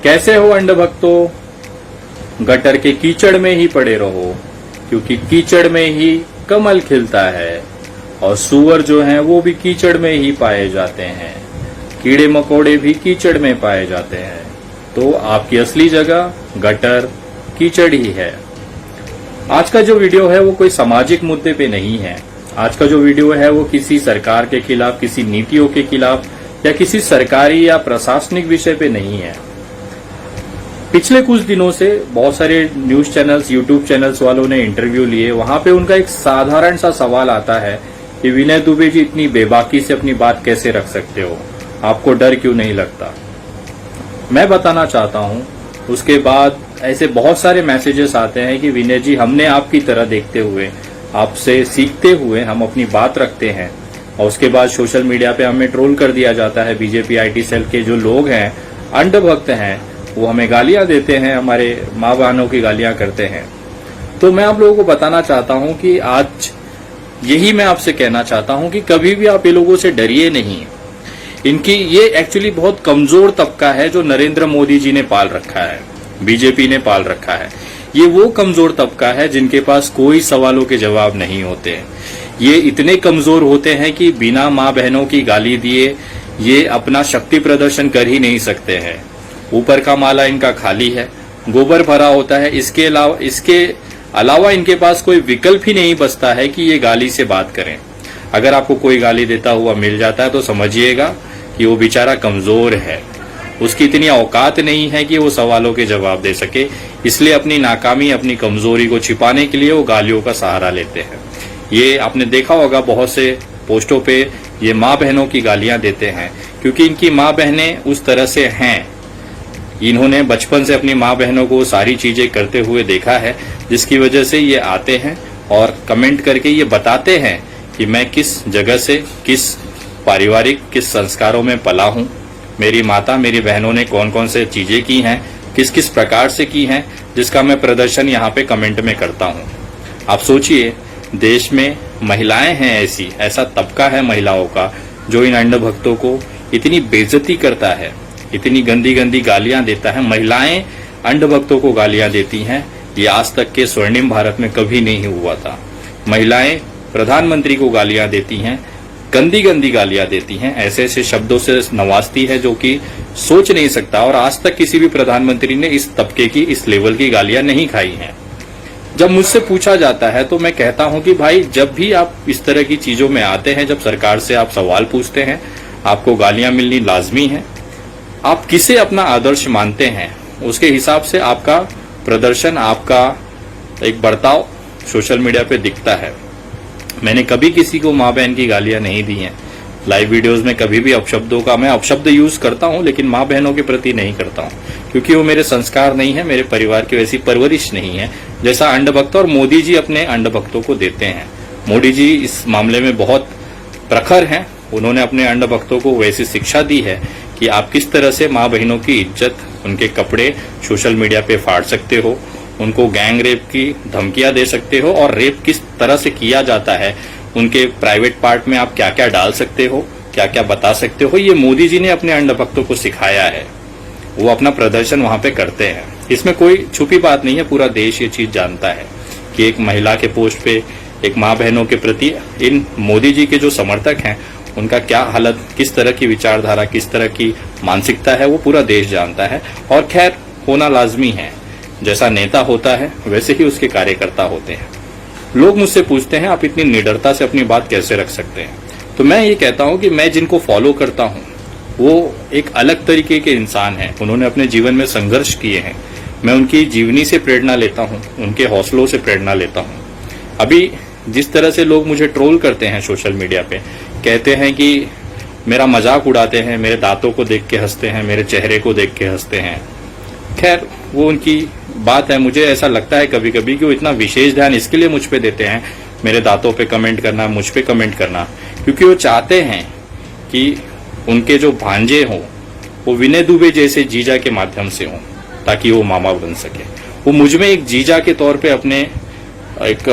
कैसे हो अंधभक्तों, गटर के कीचड़ में ही पड़े रहो, क्योंकि कीचड़ में ही कमल खिलता है और सूअर जो हैं वो भी कीचड़ में ही पाए जाते हैं, कीड़े मकोड़े भी कीचड़ में पाए जाते हैं। तो आपकी असली जगह गटर कीचड़ ही है। आज का जो वीडियो है वो कोई सामाजिक मुद्दे पे नहीं है। आज का जो वीडियो है वो किसी सरकार के खिलाफ, किसी नीतियों के खिलाफ या किसी सरकारी या प्रशासनिक विषय पे नहीं है। पिछले कुछ दिनों से बहुत सारे न्यूज चैनल्स, यूट्यूब चैनल्स वालों ने इंटरव्यू लिए। वहां पे उनका एक साधारण सा सवाल आता है कि विनय दुबे जी इतनी बेबाकी से अपनी बात कैसे रख सकते हो, आपको डर क्यों नहीं लगता। मैं बताना चाहता हूं, उसके बाद ऐसे बहुत सारे मैसेजेस आते हैं कि विनय जी हमने आपकी तरह देखते हुए, आपसे सीखते हुए हम अपनी बात रखते हैं, और उसके बाद सोशल मीडिया पे हमें ट्रोल कर दिया जाता है। बीजेपी आईटी सेल के जो लोग हैं, अंधभक्त हैं, वो हमें गालियां देते हैं, हमारे माँ बहनों की गालियां करते हैं। तो मैं आप लोगों को बताना चाहता हूं कि आज यही मैं आपसे कहना चाहता हूं कि कभी भी आप ये लोगों से डरिए नहीं। इनकी ये एक्चुअली बहुत कमजोर तबका है जो नरेंद्र मोदी जी ने पाल रखा है, बीजेपी ने पाल रखा है। ये वो कमजोर तबका है जिनके पास कोई सवालों के जवाब नहीं होते। ये इतने कमजोर होते हैं कि बिना माँ बहनों की गाली दिए ये अपना शक्ति प्रदर्शन कर ही नहीं सकते हैं। ऊपर का माला इनका खाली है, गोबर भरा होता है। इसके अलावा इनके पास कोई विकल्प ही नहीं बचता है कि ये गाली से बात करें। अगर आपको कोई गाली देता हुआ मिल जाता है तो समझिएगा कि वो बेचारा कमजोर है, उसकी इतनी औकात नहीं है कि वो सवालों के जवाब दे सके। इसलिए अपनी नाकामी, अपनी कमजोरी को छिपाने के लिए वो गालियों का सहारा लेते हैं। ये आपने देखा होगा बहुत से पोस्टों पे ये माँ बहनों की गालियां देते हैं, क्योंकि इनकी माँ बहनें उस तरह से हैं। इन्होंने बचपन से अपनी माँ बहनों को सारी चीजें करते हुए देखा है, जिसकी वजह से ये आते हैं और कमेंट करके ये बताते हैं कि मैं किस जगह से, किस पारिवारिक, किस संस्कारों में पला हूँ, मेरी माता, मेरी बहनों ने कौन कौन से चीजें की हैं, किस किस प्रकार से की हैं, जिसका मैं प्रदर्शन यहाँ पे कमेंट में करता हूँ। आप सोचिए, देश में महिलाएं हैं ऐसा तबका है महिलाओं का जो इन अंधभक्तों को इतनी बेइज्जती करता है, इतनी गंदी गंदी गालियां देता है। महिलाएं अंधभक्तों को गालियां देती हैं, ये आज तक के स्वर्णिम भारत में कभी नहीं हुआ था। महिलाएं प्रधानमंत्री को गालियां देती हैं, गंदी गंदी गालियां देती हैं, ऐसे ऐसे शब्दों से नवाजती है जो कि सोच नहीं सकता। और आज तक किसी भी प्रधानमंत्री ने इस तबके की, इस लेवल की गालियां नहीं खाई हैं। जब मुझसे पूछा जाता है तो मैं कहता हूं कि भाई, जब भी आप इस तरह की चीजों में आते हैं, जब सरकार से आप सवाल पूछते हैं, आपको गालियां मिलनी लाजमी है। आप किसे अपना आदर्श मानते हैं, उसके हिसाब से आपका प्रदर्शन, आपका एक बर्ताव सोशल मीडिया पे दिखता है। मैंने कभी किसी को माँ बहन की गालियां नहीं दी हैं। लाइव वीडियोस में कभी भी अपशब्दों का, मैं अपशब्द यूज करता हूं लेकिन माँ बहनों के प्रति नहीं करता हूं, क्योंकि वो मेरे संस्कार नहीं है, मेरे परिवार की वैसी परवरिश नहीं है जैसा अंधभक्त और मोदी जी अपने अंधभक्तों को देते हैं। मोदी जी इस मामले में बहुत प्रखर हैं। उन्होंने अपने अंधभक्तों को वैसी शिक्षा दी है कि आप किस तरह से माँ बहनों की इज्जत, उनके कपड़े सोशल मीडिया पे फाड़ सकते हो, उनको गैंग रेप की धमकियां दे सकते हो, और रेप किस तरह से किया जाता है, उनके प्राइवेट पार्ट में आप क्या क्या डाल सकते हो, क्या क्या बता सकते हो, ये मोदी जी ने अपने अंधभक्तों को सिखाया है। वो अपना प्रदर्शन वहां पे करते हैं। इसमें कोई छुपी बात नहीं है, पूरा देश ये चीज जानता है कि एक महिला के पोस्ट पे, एक माँ बहनों के प्रति इन मोदी जी के जो समर्थक हैं उनका क्या हालत, किस तरह की विचारधारा, किस तरह की मानसिकता है, वो पूरा देश जानता है। और खैर, होना लाजमी है। जैसा नेता होता है वैसे ही उसके कार्यकर्ता होते हैं। लोग मुझसे पूछते हैं आप इतनी निडरता से अपनी बात कैसे रख सकते हैं, तो मैं ये कहता हूं कि मैं जिनको फॉलो करता हूं वो एक अलग तरीके के इंसान हैं। उन्होंने अपने जीवन में संघर्ष किए हैं। मैं उनकी जीवनी से प्रेरणा लेता हूं, उनके हौसलों से प्रेरणा लेता हूं। अभी जिस तरह से लोग मुझे ट्रोल करते हैं सोशल मीडिया पे, कहते हैं कि मेरा मजाक उड़ाते हैं, मेरे दांतों को देख के हंसते हैं, मेरे चेहरे को देख के हंसते हैं। खैर, वो उनकी बात है। मुझे ऐसा लगता है कभी कभी कि वो इतना विशेष ध्यान इसके लिए मुझ पे देते हैं, मेरे दांतों पे कमेंट करना, मुझ पे कमेंट करना, क्योंकि वो चाहते हैं कि उनके जो भांजे हों वो विनय दुबे जैसे जीजा के माध्यम से हों, ताकि वो मामा बन सके। वो मुझ में एक जीजा के तौर पे, अपने एक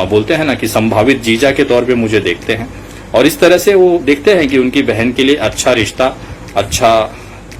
बोलते हैं ना कि संभावित जीजा के तौर पे मुझे देखते हैं, और इस तरह से वो देखते हैं कि उनकी बहन के लिए अच्छा रिश्ता, अच्छा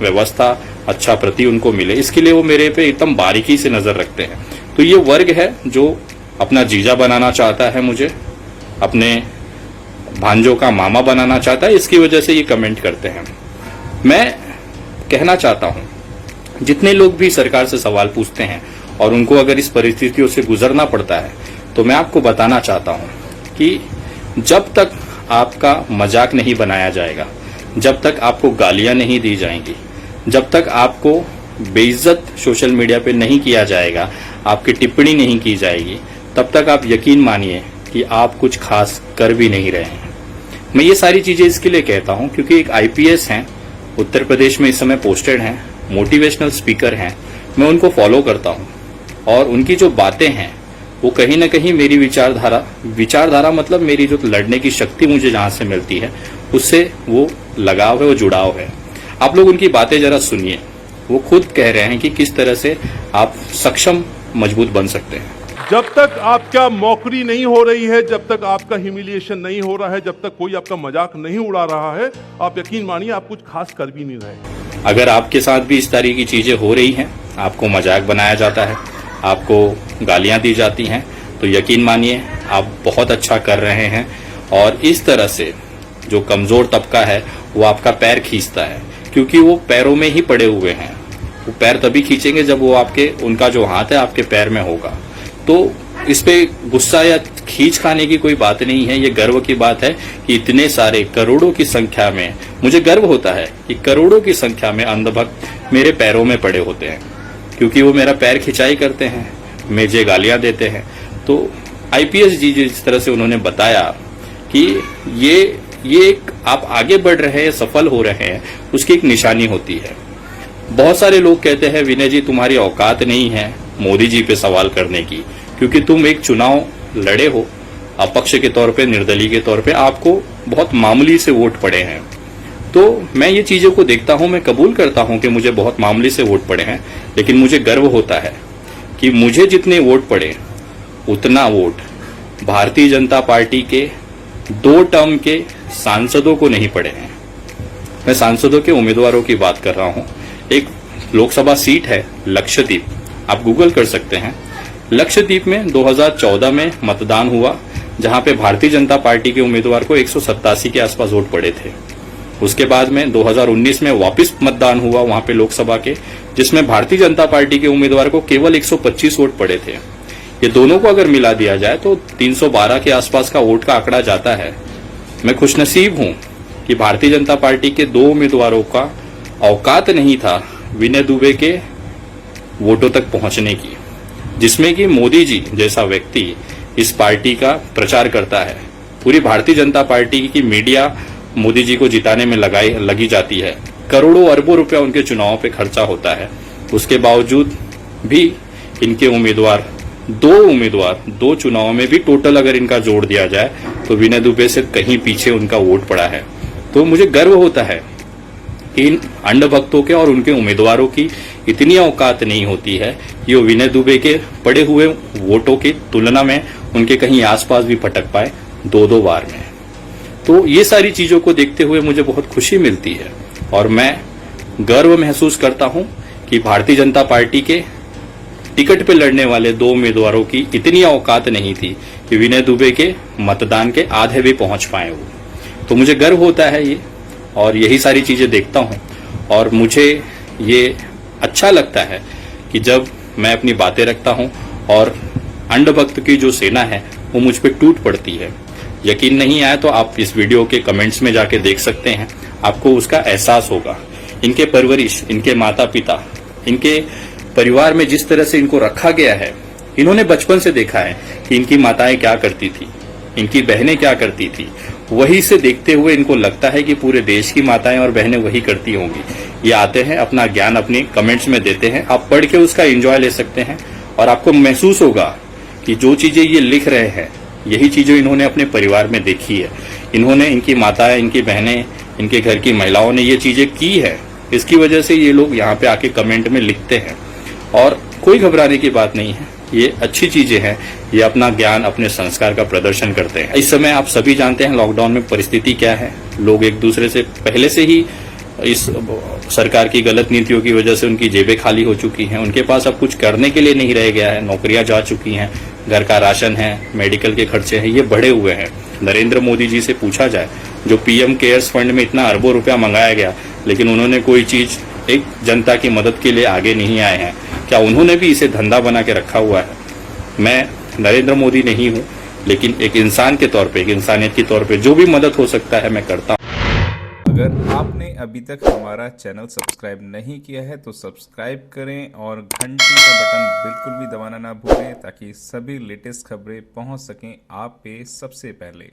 व्यवस्था, अच्छा प्रति उनको मिले, इसके लिए वो मेरे पे एकदम बारीकी से नजर रखते हैं। तो ये वर्ग है जो अपना जीजा बनाना चाहता है, मुझे अपने भांजों का मामा बनाना चाहता है, इसकी वजह से ये कमेंट करते हैं। मैं कहना चाहता हूं, जितने लोग भी सरकार से सवाल पूछते हैं और उनको अगर इस परिस्थितियों से गुजरना पड़ता है, तो मैं आपको बताना चाहता हूं कि जब तक आपका मजाक नहीं बनाया जाएगा, जब तक आपको गालियां नहीं दी जाएंगी, जब तक आपको बेइज्जत सोशल मीडिया पे नहीं किया जाएगा, आपकी टिप्पणी नहीं की जाएगी, तब तक आप यकीन मानिए कि आप कुछ खास कर भी नहीं रहे हैं। मैं ये सारी चीजें इसके लिए कहता हूं क्योंकि एक आईपीएस हैं, उत्तर प्रदेश में इस समय पोस्टेड हैं, मोटिवेशनल स्पीकर हैं, मैं उनको फॉलो करता हूं और उनकी जो बातें हैं वो कहीं ना कहीं मेरी विचारधारा मतलब मेरी जो लड़ने की शक्ति मुझे जहां से मिलती है उससे वो लगाव है, वो जुड़ाव है। आप लोग उनकी बातें जरा सुनिए, वो खुद कह रहे हैं कि किस तरह से आप सक्षम मजबूत बन सकते हैं। जब तक आपका मौकरी नहीं हो रही है, जब तक आपका ह्यूमिलिएशन नहीं हो रहा है, जब तक कोई आपका मजाक नहीं उड़ा रहा है, आप यकीन मानिए आप कुछ खास कर भी नहीं रहे। अगर आपके साथ भी इस तरह की चीजें हो रही हैं, आपको मजाक बनाया जाता है, आपको गालियां दी जाती हैं, तो यकीन मानिए आप बहुत अच्छा कर रहे हैं। और इस तरह से जो कमजोर तबका है वो आपका पैर खींचता है, क्योंकि वो पैरों में ही पड़े हुए हैं। वो पैर तभी खींचेंगे जब वो उनका जो हाथ है आपके पैर में होगा। तो इस पे गुस्सा या खींच खाने की कोई बात नहीं है, ये गर्व की बात है कि इतने सारे करोड़ों की संख्या में, मुझे गर्व होता है कि करोड़ों की संख्या में अंधभक्त मेरे पैरों में पड़े होते हैं, क्योंकि वो मेरा पैर खिंचाई करते हैं, मुझे गालियां देते हैं। तो आईपीएस जी जिस तरह से उन्होंने बताया कि ये एक आप आगे बढ़ रहे हैं, सफल हो रहे हैं, उसकी एक निशानी होती है। बहुत सारे लोग कहते हैं विनय जी तुम्हारी औकात नहीं है मोदी जी पे सवाल करने की, क्योंकि तुम एक चुनाव लड़े हो अपक्ष के तौर पे, निर्दलीय के तौर पे, आपको बहुत मामूली से वोट पड़े हैं। तो मैं ये चीजों को देखता हूं, मैं कबूल करता हूं कि मुझे बहुत मामूली से वोट पड़े हैं, लेकिन मुझे गर्व होता है कि मुझे जितने वोट पड़े उतना वोट भारतीय जनता पार्टी के 2 टर्म के सांसदों को नहीं पड़े हैं। मैं सांसदों के उम्मीदवारों की बात कर रहा हूं। एक लोकसभा सीट है लक्षद्वीप, आप गूगल कर सकते हैं। लक्षद्वीप में 2014 में मतदान हुआ, जहां पे भारतीय जनता पार्टी के उम्मीदवार को 187 के आसपास वोट पड़े थे। उसके बाद में 2019 में वापस मतदान हुआ वहां पे लोकसभा के, जिसमें भारतीय जनता पार्टी के उम्मीदवार को केवल 125 वोट पड़े थे। ये दोनों को अगर मिला दिया जाए तो 312 के आसपास का वोट का आंकड़ा जाता है। मैं खुशनसीब हूं कि भारतीय जनता पार्टी के 2 उम्मीदवारों का औकात नहीं था विनय दुबे के वोटों तक पहुंचने की, जिसमें कि मोदी जी जैसा व्यक्ति इस पार्टी का प्रचार करता है। पूरी भारतीय जनता पार्टी की मीडिया मोदी जी को जिताने में लगी जाती है, करोड़ों अरबों रुपया उनके चुनाव पे खर्चा होता है। उसके बावजूद भी इनके उम्मीदवार 2 चुनाव में भी टोटल अगर इनका जोड़ दिया जाए तो विनय दुबे से कहीं पीछे उनका वोट पड़ा है। तो मुझे गर्व होता है कि इन अंधभक्तों के और उनके उम्मीदवारों की इतनी औकात नहीं होती है कि वो विनय दुबे के पड़े हुए वोटों की तुलना में उनके कहीं आसपास भी फटक पाए 2-2 बार में। तो ये सारी चीजों को देखते हुए मुझे बहुत खुशी मिलती है और मैं गर्व महसूस करता हूं कि भारतीय जनता पार्टी के टिकट पे लड़ने वाले 2 उम्मीदवारों की इतनी औकात नहीं थी कि विनय दुबे के मतदान के आधे भी पहुंच पाए वो। तो मुझे गर्व होता है ये, और यही सारी चीजें देखता हूं और मुझे ये अच्छा लगता है कि जब मैं अपनी बातें रखता हूं और अंधभक्त की जो सेना है वो मुझ पे टूट पड़ती है। यकीन नहीं आया तो आप इस वीडियो के कमेंट्स में जाके देख सकते हैं, आपको उसका एहसास होगा। इनके परवरिश, इनके माता पिता, इनके परिवार में जिस तरह से इनको रखा गया है, इन्होंने बचपन से देखा है कि इनकी माताएं क्या करती थी, इनकी बहनें क्या करती थी। वही से देखते हुए इनको लगता है कि पूरे देश की माताएं और बहनें वही करती होंगी। ये आते हैं, अपना ज्ञान अपने कमेंट्स में देते हैं, आप पढ़ के उसका एंजॉय ले सकते हैं और आपको महसूस होगा कि जो चीजें ये लिख रहे हैं यही चीजें इन्होंने अपने परिवार में देखी है। इन्होंने, इनकी माताएं, इनकी बहनें, इनके घर की महिलाओं ने ये चीजें की है। इसकी वजह से ये लोग यहाँ पे आके कमेंट में लिखते हैं और कोई घबराने की बात नहीं है, ये अच्छी चीजें हैं। ये अपना ज्ञान, अपने संस्कार का प्रदर्शन करते हैं। इस समय आप सभी जानते हैं लॉकडाउन में परिस्थिति क्या है। लोग एक दूसरे से पहले से ही इस सरकार की गलत नीतियों की वजह से उनकी जेबें खाली हो चुकी हैं, उनके पास अब कुछ करने के लिए नहीं रह गया है, नौकरियां जा चुकी हैं, घर का राशन है, मेडिकल के खर्चे हैं, ये बढ़े हुए हैं। नरेंद्र मोदी जी से पूछा जाए, जो पीएम केयर्स फंड में इतना अरबों रुपया मंगाया गया, लेकिन उन्होंने कोई चीज एक जनता की मदद के लिए आगे नहीं आए हैं, क्या उन्होंने भी इसे धंधा बना के रखा हुआ है? मैं नरेंद्र मोदी नहीं हूं, लेकिन एक इंसान के तौर पे, एक इंसानियत के तौर पे जो भी मदद हो सकता है मैं करता हूं। अगर आपने अभी तक हमारा चैनल सब्सक्राइब नहीं किया है तो सब्सक्राइब करें और घंटी का बटन बिल्कुल भी दबाना ना भूलें ताकि सभी लेटेस्ट खबरें पहुंच सकें आप पे सबसे पहले।